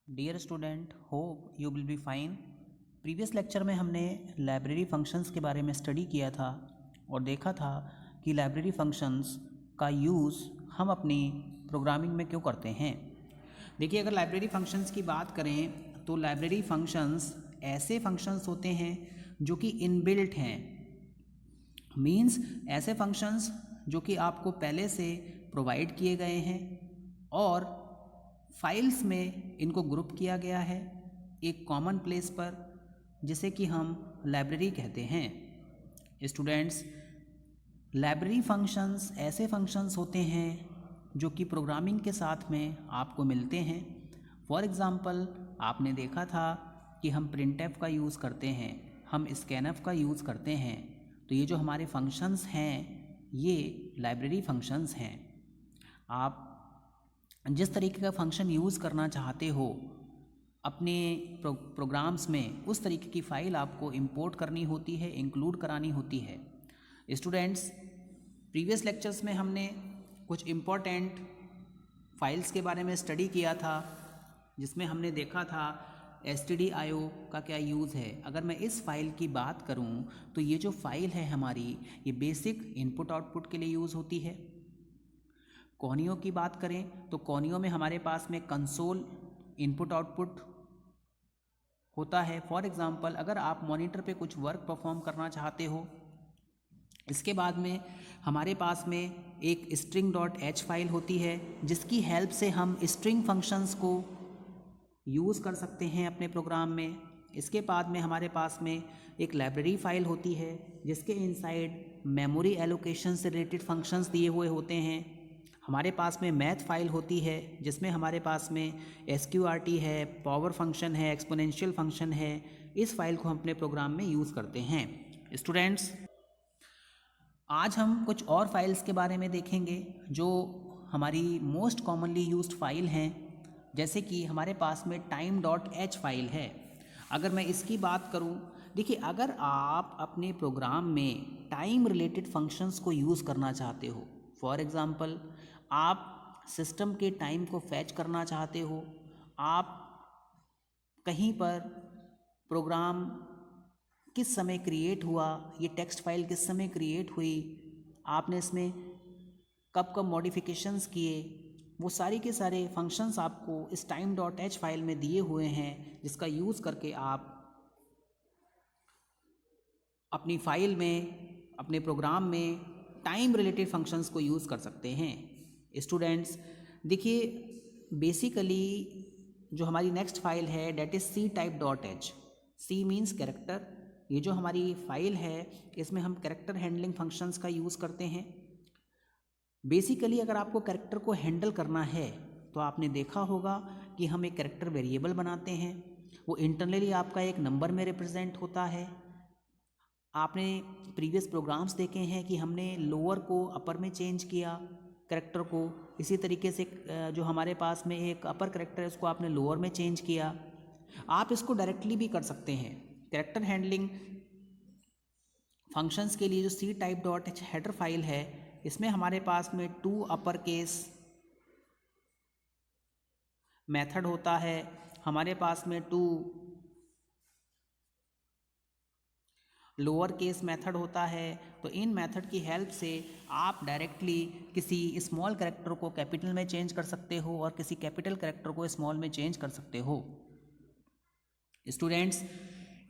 Dear student, hope you will be fine. Previous lecture में हमने library functions के बारे में स्टडी किया था और देखा था कि लाइब्रेरी फंक्शंस का यूज़ हम अपनी प्रोग्रामिंग में क्यों करते हैं। देखिए, अगर लाइब्रेरी फंक्शंस की बात करें तो लाइब्रेरी फंक्शंस ऐसे फंक्शंस होते हैं जो कि इनबिल्ट हैं। मीन्स ऐसे फंक्शंस जो कि आपको पहले से प्रोवाइड किए गए हैं और फाइल्स में इनको ग्रुप किया गया है एक कॉमन प्लेस पर, जिसे कि हम लाइब्रेरी कहते हैं। स्टूडेंट्स, लाइब्रेरी फंक्शंस ऐसे फंक्शंस होते हैं जो कि प्रोग्रामिंग के साथ में आपको मिलते हैं। फॉर एग्ज़ाम्पल, आपने देखा था कि हम printf का यूज़ करते हैं, हम scanf का यूज़ करते हैं। तो ये जो हमारे फंक्शंस हैं ये लाइब्रेरी फंक्शंस हैं। आप जिस तरीके का फंक्शन यूज़ करना चाहते हो अपने प्रोग्राम्स में, उस तरीके की फ़ाइल आपको इंपोर्ट करनी होती है, इंक्लूड करानी होती है। स्टूडेंट्स, प्रीवियस लेक्चर्स में हमने कुछ इम्पोर्टेंट फाइल्स के बारे में स्टडी किया था, जिसमें हमने देखा था stdio का क्या यूज़ है। अगर मैं इस फाइल की बात करूं तो ये जो फाइल है हमारी, ये बेसिक इनपुट आउटपुट के लिए यूज़ होती है। कोनियों की बात करें तो कोनियों में हमारे पास में कंसोल इनपुट आउटपुट होता है। फॉर एग्ज़ाम्पल, अगर आप मॉनिटर पे कुछ वर्क परफॉर्म करना चाहते हो, इसके बाद में हमारे पास में एक string.h फाइल होती है जिसकी हेल्प से हम स्ट्रिंग फंक्शंस को यूज़ कर सकते हैं अपने प्रोग्राम में। इसके बाद में हमारे पास में एक लाइब्रेरी फ़ाइल होती है जिसके इनसाइड मेमोरी एलोकेशन से रिलेटेड फंक्शंस दिए हुए होते हैं। हमारे पास में मैथ फाइल होती है जिसमें हमारे पास में sqrt है, पावर फंक्शन है, एक्सपोनेंशियल फंक्शन है। इस फाइल को हम अपने प्रोग्राम में यूज़ करते हैं। स्टूडेंट्स, आज हम कुछ और फाइल्स के बारे में देखेंगे जो हमारी मोस्ट कॉमनली यूज्ड फाइल हैं। जैसे कि हमारे पास में time.h फाइल है। अगर मैं इसकी बात करूं, देखिए, अगर आप अपने प्रोग्राम में टाइम रिलेटेड फंक्शंस को यूज़ करना चाहते हो, फॉर एग्ज़ाम्पल आप सिस्टम के टाइम को फैच करना चाहते हो, आप कहीं पर प्रोग्राम किस समय क्रिएट हुआ, ये टेक्स्ट फाइल किस समय क्रिएट हुई, आपने इसमें कब कब मॉडिफिकेशंस किए, वो सारी के सारे फंक्शंस आपको इस time.h फाइल में दिए हुए हैं, जिसका यूज़ करके आप अपनी फ़ाइल में, अपने प्रोग्राम में टाइम रिलेटेड फंक्शंस को यूज़ कर सकते हैं। स्टूडेंट्स, देखिए, बेसिकली जो हमारी नेक्स्ट फाइल है that is ctype.h। c means character. ये जो हमारी फ़ाइल है इसमें हम कैरेक्टर हैंडलिंग फंक्शंस का यूज़ करते हैं। बेसिकली अगर आपको कैरेक्टर को हैंडल करना है तो आपने देखा होगा कि हम एक कैरेक्टर वेरिएबल बनाते हैं, वो इंटरनली आपका एक नंबर में रिप्रेजेंट होता है। आपने प्रीवियस प्रोग्राम्स देखे हैं कि हमने लोअर को अपर में चेंज किया कैरेक्टर को। इसी तरीके से जो हमारे पास में एक अपर कैरेक्टर है उसको आपने लोअर में चेंज किया। आप इसको डायरेक्टली भी कर सकते हैं। कैरेक्टर हैंडलिंग फंक्शंस के लिए जो ctype.h हेडर फाइल है, इसमें हमारे पास में 2 अपर केस मेथड होता है, हमारे पास में 2 लोअर केस मेथड होता है। तो इन मेथड की हेल्प से आप डायरेक्टली किसी स्मॉल कैरेक्टर को कैपिटल में चेंज कर सकते हो और किसी कैपिटल कैरेक्टर को स्मॉल में चेंज कर सकते हो। स्टूडेंट्स,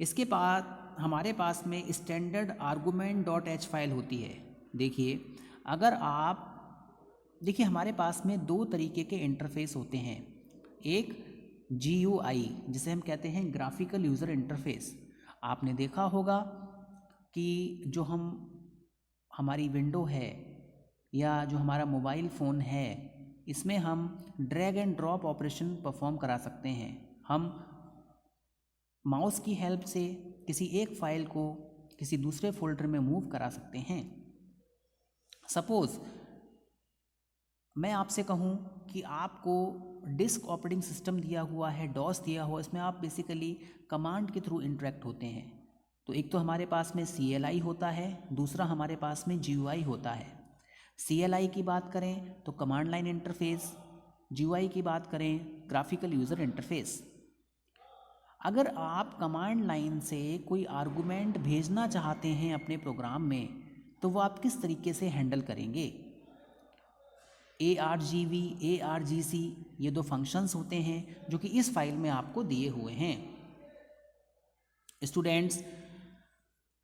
इसके बाद हमारे पास में स्टैंडर्ड argument.h फाइल होती है। देखिए, अगर आप देखिए हमारे पास में 2 तरीके के इंटरफेस होते हैं। एक GUI जिसे हम कहते हैं ग्राफिकल यूज़र इंटरफेस। आपने देखा होगा कि जो हमारी विंडो है या जो हमारा मोबाइल फ़ोन है, इसमें हम drag and drop operation perform करा सकते हैं। हम माउस की हेल्प से किसी एक फ़ाइल को किसी दूसरे फोल्डर में मूव करा सकते हैं। सपोज़ मैं आपसे कहूँ कि आपको डिस्क ऑपरेटिंग सिस्टम दिया हुआ है, डॉस दिया हुआ, इसमें आप बेसिकली कमांड के थ्रू इंटरेक्ट होते हैं। तो एक तो हमारे पास में CLI होता है, दूसरा हमारे पास में GUI होता है। CLI की बात करें तो कमांड लाइन इंटरफेस, GUI की बात करें ग्राफिकल यूज़र इंटरफेस। अगर आप कमांड लाइन से कोई आर्गुमेंट भेजना चाहते हैं अपने प्रोग्राम में, तो वो आप किस तरीके से हैंडल करेंगे? ARGV, ARGC ये दो फंक्शंस होते हैं जो कि इस फाइल में आपको दिए हुए हैं। स्टूडेंट्स,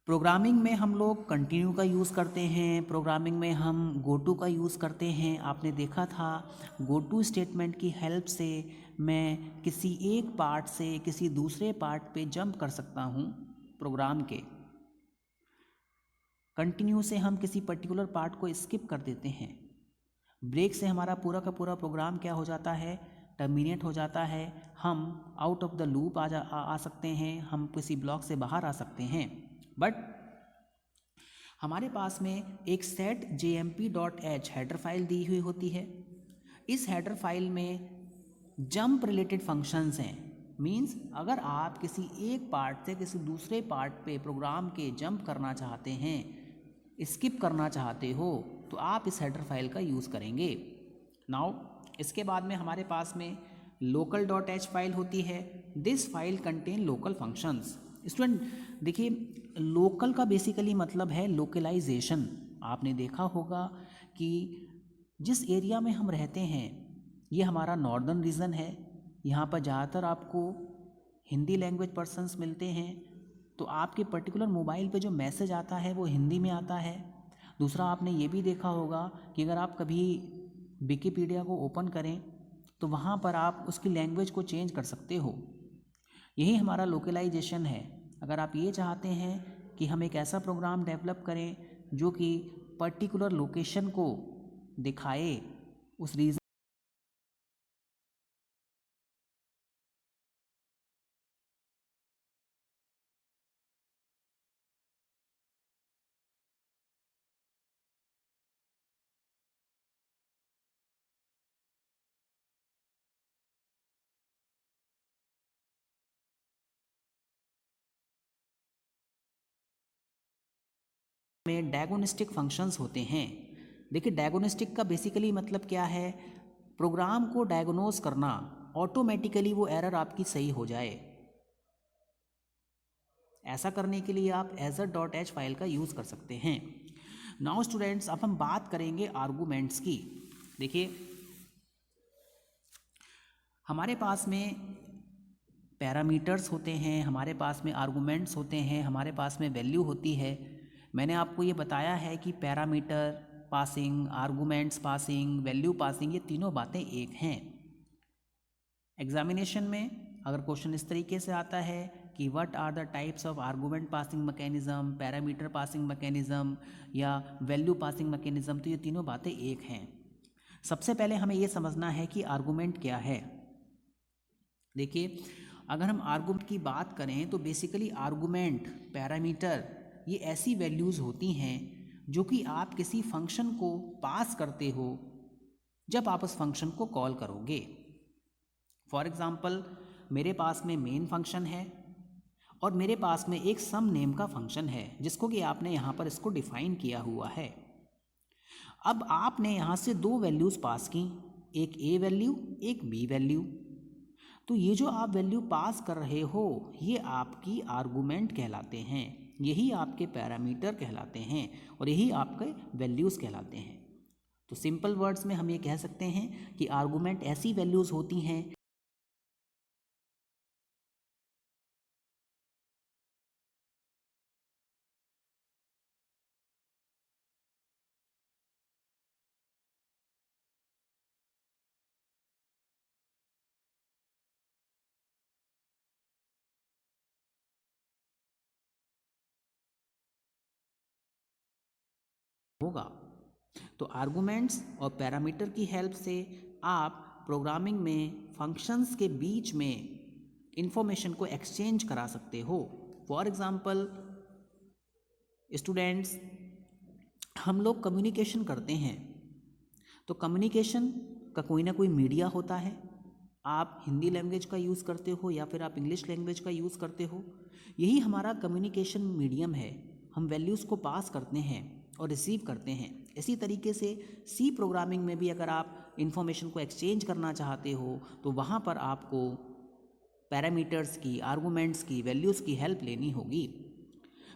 प्रोग्रामिंग में हम लोग कंटिन्यू का यूज़ करते हैं, प्रोग्रामिंग में हम गोटू का यूज़ करते हैं। आपने देखा था गोटू स्टेटमेंट की हेल्प से मैं किसी एक पार्ट से किसी दूसरे पार्ट पे जंप कर सकता हूँ प्रोग्राम के। कंटिन्यू से हम किसी पर्टिकुलर पार्ट को स्किप कर देते हैं। ब्रेक से हमारा पूरा का पूरा प्रोग्राम क्या हो जाता है? टर्मिनेट हो जाता है। हम आउट ऑफ द लूप आ सकते हैं, हम किसी ब्लॉक से बाहर आ सकते हैं। बट हमारे पास में एक सेट jmp.h हेडर फाइल दी हुई होती है। इस हेडर फाइल में जंप रिलेटेड फंक्शंस हैं। मींस अगर आप किसी एक पार्ट से किसी दूसरे पार्ट पे प्रोग्राम के जंप करना चाहते हैं, स्किप करना चाहते हो, तो आप इस हेडर फाइल का यूज़ करेंगे। नाउ इसके बाद में हमारे पास में local.h फाइल होती है। This file contain local functions. Student देखिए, लोकल का बेसिकली मतलब है लोकलाइजेशन। आपने देखा होगा कि जिस एरिया में हम रहते हैं ये हमारा नॉर्दर्न रीजन है, यहाँ पर ज़्यादातर आपको हिंदी लैंग्वेज पर्सन्स मिलते हैं, तो आपके पर्टिकुलर मोबाइल पे जो मैसेज आता है वो हिंदी में आता है। दूसरा, आपने ये भी देखा होगा कि अगर आप कभी विकिपीडिया को ओपन करें तो वहाँ पर आप उसकी लैंग्वेज को चेंज कर सकते हो। यही हमारा लोकलाइजेशन है। अगर आप ये चाहते हैं कि हम एक ऐसा प्रोग्राम डेवलप करें जो कि पर्टिकुलर लोकेशन को दिखाए, उस रीजन में डायगोनिस्टिक फंक्शंस होते हैं। देखिए, डायगोनिस्टिक का बेसिकली मतलब क्या है? प्रोग्राम को डायग्नोज करना, ऑटोमेटिकली वो एरर आपकी सही हो जाए। ऐसा करने के लिए आप azure.h फाइल का यूज़ कर सकते हैं। नाउ स्टूडेंट्स, अब हम बात करेंगे आर्गूमेंट्स की। देखिए, हमारे पास में पैरामीटर्स होते हैं, हमारे पास में आर्गूमेंट्स होते हैं, हमारे पास में वैल्यू होती है। मैंने आपको ये बताया है कि parameter passing, arguments passing, value passing, ये तीनों बातें एक हैं। एग्जामिनेशन में अगर क्वेश्चन इस तरीके से आता है कि what are the types of argument passing mechanism, parameter passing mechanism या वैल्यू पासिंग मैकेनिज्म, तो ये तीनों बातें एक हैं। सबसे पहले हमें ये समझना है कि आर्गूमेंट क्या है। देखिए, अगर हम आर्गूमेंट की बात करें तो बेसिकली आर्गूमेंट, पैरामीटर, ये ऐसी वैल्यूज़ होती हैं जो कि आप किसी फंक्शन को पास करते हो जब आप उस फंक्शन को कॉल करोगे। फॉर एग्ज़ाम्पल, मेरे पास में मेन फंक्शन है और मेरे पास में एक सम नेम का फंक्शन है जिसको कि आपने यहाँ पर इसको डिफ़ाइन किया हुआ है। अब आपने यहाँ से दो वैल्यूज़ पास की, एक a वैल्यू, एक b वैल्यू। तो ये जो आप वैल्यू पास कर रहे हो ये आपकी आर्गूमेंट कहलाते हैं, यही आपके पैरामीटर कहलाते हैं और यही आपके वैल्यूज़ कहलाते हैं। तो सिंपल वर्ड्स में हम ये कह सकते हैं कि आर्गूमेंट ऐसी वैल्यूज़ होती हैं होगा। तो आर्गूमेंट्स और पैरामीटर की हेल्प से आप प्रोग्रामिंग में फंक्शंस के बीच में इंफॉर्मेशन को एक्सचेंज करा सकते हो। फॉर एग्ज़ाम्पल स्टूडेंट्स, हम लोग कम्युनिकेशन करते हैं तो कम्युनिकेशन का कोई ना कोई मीडिया होता है। आप हिंदी लैंग्वेज का यूज़ करते हो या फिर आप इंग्लिश लैंग्वेज का यूज़ करते हो, यही हमारा कम्युनिकेशन मीडियम है। हम वैल्यूज़ को पास करते हैं और रिसीव करते हैं। इसी तरीके से सी प्रोग्रामिंग में भी अगर आप इंफॉर्मेशन को एक्सचेंज करना चाहते हो तो वहाँ पर आपको पैरामीटर्स की, आर्गूमेंट्स की, वैल्यूज़ की हेल्प लेनी होगी।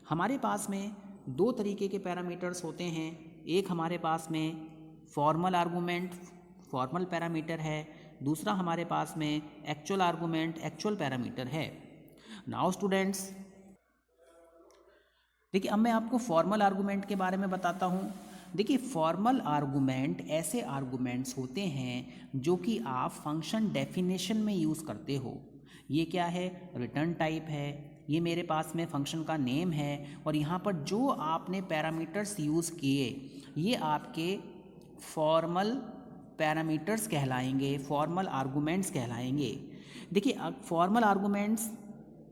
हमारे पास में दो तरीके के पैरामीटर्स होते हैं। एक हमारे पास में फॉर्मल आर्गूमेंट, फॉर्मल पैरामीटर है, दूसरा हमारे पास में एक्चुअल आर्गूमेंट, एक्चुअल पैरामीटर है। नाउ स्टूडेंट्स, देखिए अब मैं आपको फॉर्मल आर्गूमेंट के बारे में बताता हूँ। देखिए फॉर्मल आर्गूमेंट ऐसे आर्गूमेंट्स होते हैं जो कि आप फंक्शन डेफिनेशन में यूज़ करते हो। ये क्या है? रिटर्न टाइप है। ये मेरे पास में फंक्शन का नेम है और यहाँ पर जो आपने पैरामीटर्स यूज़ किए ये आपके फॉर्मल पैरामीटर्स कहलाएंगे, फॉर्मल आर्गूमेंट्स कहलाएंगे। देखिए फॉर्मल आर्गूमेंट्स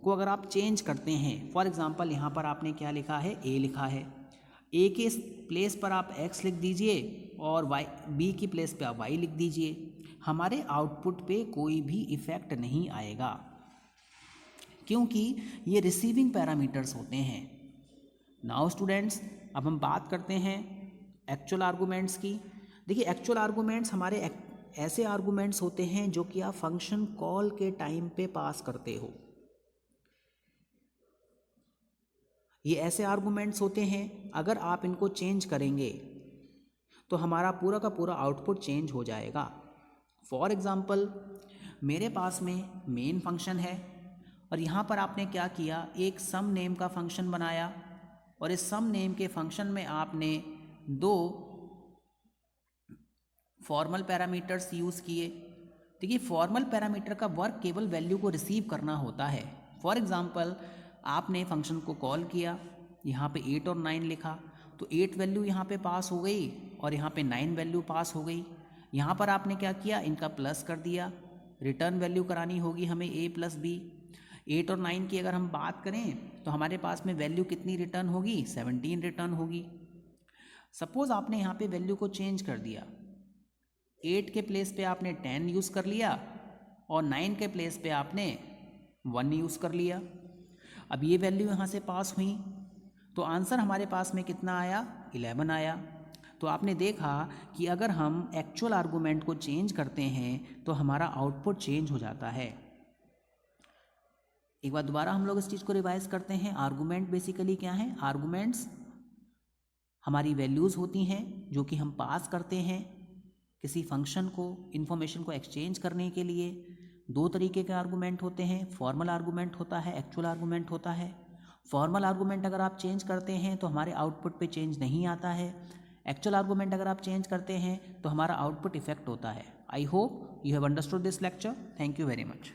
को अगर आप चेंज करते हैं, फॉर एग्जांपल यहाँ पर आपने क्या लिखा है? ए लिखा है। ए के प्लेस पर आप एक्स लिख दीजिए और वाई, बी की प्लेस पे आप वाई लिख दीजिए। हमारे आउटपुट पे कोई भी इफ़ेक्ट नहीं आएगा क्योंकि ये रिसीविंग पैरामीटर्स होते हैं। नाउ स्टूडेंट्स, अब हम बात करते हैं एक्चुअल आर्गूमेंट्स की। देखिए एक्चुअल आर्गूमेंट्स हमारे ऐसे आर्गूमेंट्स होते हैं जो कि आप फंक्शन कॉल के टाइम पे पास करते हो। ये ऐसे आर्गूमेंट्स होते हैं अगर आप इनको चेंज करेंगे तो हमारा पूरा का पूरा आउटपुट चेंज हो जाएगा। फॉर एग्ज़ाम्पल मेरे पास में मेन फंक्शन है और यहाँ पर आपने क्या किया? एक सम नेम का फंक्शन बनाया और इस सम नेम के फंक्शन में आपने दो फॉर्मल पैरामीटर्स यूज़ किए। देखिए फॉर्मल पैरामीटर का वर्क केवल वैल्यू को रिसीव करना होता है। फॉर एग्ज़ाम्पल आपने फंक्शन को कॉल किया, यहाँ पे 8 और 9 लिखा, तो 8 वैल्यू यहाँ पे पास हो गई और यहाँ पे 9 वैल्यू पास हो गई। यहाँ पर आपने क्या किया? इनका प्लस कर दिया। रिटर्न वैल्यू करानी होगी हमें a प्लस बी। 8 और 9 की अगर हम बात करें तो हमारे पास में वैल्यू कितनी रिटर्न होगी? 17 रिटर्न होगी। सपोज़ आपने यहाँ पे वैल्यू को चेंज कर दिया, 8 के प्लेस पे आपने 10 यूज़ कर लिया और 9 के प्लेस पे आपने 1 यूज़ कर लिया। अब ये वैल्यू यहाँ से पास हुई तो आंसर हमारे पास में कितना आया? 11 आया। तो आपने देखा कि अगर हम एक्चुअल आर्गूमेंट को चेंज करते हैं तो हमारा आउटपुट चेंज हो जाता है। एक बार दोबारा हम लोग इस चीज़ को रिवाइज करते हैं। आर्गूमेंट बेसिकली क्या है? आर्गूमेंट्स हमारी वैल्यूज़ होती हैं जो कि हम पास करते हैं किसी फंक्शन को, इन्फॉर्मेशन को एक्सचेंज करने के लिए। दो तरीके के आर्गूमेंट होते हैं, फॉर्मल आर्गूमेंट होता है, एक्चुअल आर्गूमेंट होता है। फॉर्मल आर्गूमेंट अगर आप चेंज करते हैं तो हमारे आउटपुट पे चेंज नहीं आता है। एक्चुअल आर्गूमेंट अगर आप चेंज करते हैं तो हमारा आउटपुट इफेक्ट होता है। I hope you have understood this lecture. Thank you very much.